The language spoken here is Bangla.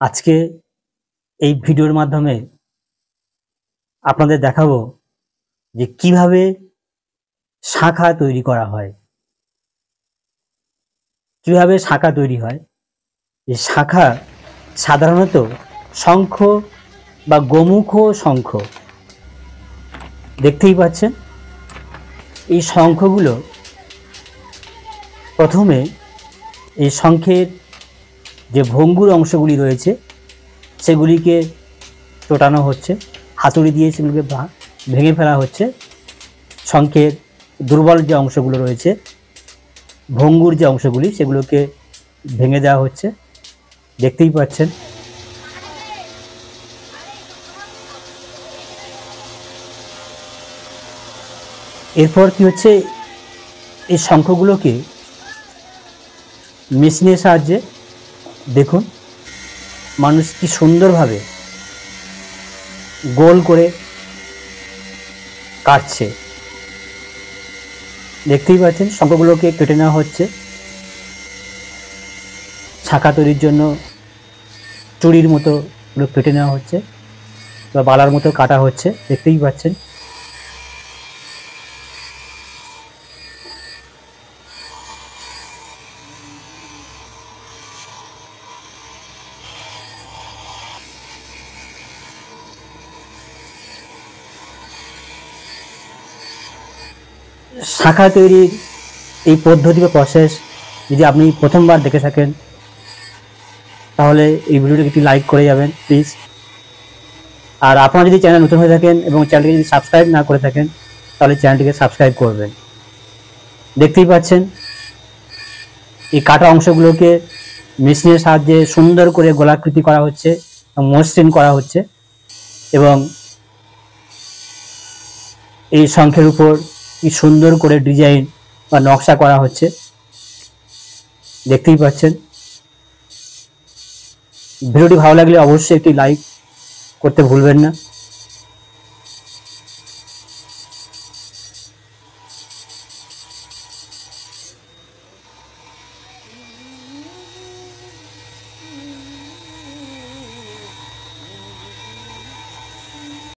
আজকে এই ভিডিওর মাধ্যমে আপনাদের দেখাবো যে কিভাবে শাঁখা তৈরি করা হয়। কিভাবে শাঁখা তৈরি হয়। এই শাঁখা সাধারণত শঙ্খ বা গোমুখ শঙ্খ, দেখতেই পাচ্ছেন। এই শঙ্খগুলো প্রথমে এই শঙ্খের যে ভঙ্গুর অংশগুলি রয়েছে সেগুলিকে চটানো হচ্ছে, হাতুড়ি দিয়ে সেগুলিকে ভেঙে ফেলা হচ্ছে। শঙ্খের দুর্বল যে অংশগুলো রয়েছে, ভঙ্গুর যে অংশগুলি, সেগুলোকে ভেঙে দেওয়া হচ্ছে, দেখতেই পাচ্ছেন। এরপর কি হচ্ছে, এই শঙ্খগুলোকে মেশিনের সাহায্যে দেখুন মানুষ কি সুন্দরভাবে গোল করে কাটছে, দেখতেই পাচ্ছেন। শঙ্খগুলোকে কেটে নেওয়া হচ্ছে শাঁখা তৈরির জন্য। চুড়ির মতো কেটে নেওয়া হচ্ছে বা বালার মতো কাটা হচ্ছে, দেখতেই পাচ্ছেন। শাঁখা তৈরির এই পদ্ধতি বা প্রসেস যদি আপনি প্রথমবার দেখে থাকেন তাহলে এই ভিডিওটিকে একটি লাইক করে যাবেন প্লিজ। আর আপনারা যদি চ্যানেল নতুন হয়ে থাকেন এবং চ্যানেলটিকে যদি সাবস্ক্রাইব না করে থাকেন তাহলে চ্যানেলটিকে সাবস্ক্রাইব করবেন। দেখতেই পাচ্ছেন এই কাটা অংশগুলোকে মেশিনের সাহায্যে সুন্দর করে গোলাকৃতি করা হচ্ছে, মসৃণ করা হচ্ছে এবং এই শঙ্খের উপর কি সুন্দর করে ডিজাইন বা নকশা করা হচ্ছে, দেখতেই পাচ্ছেন। ভিডিওটি ভালো লাগলে অবশ্যই একটি লাইক করতে ভুলবেন না।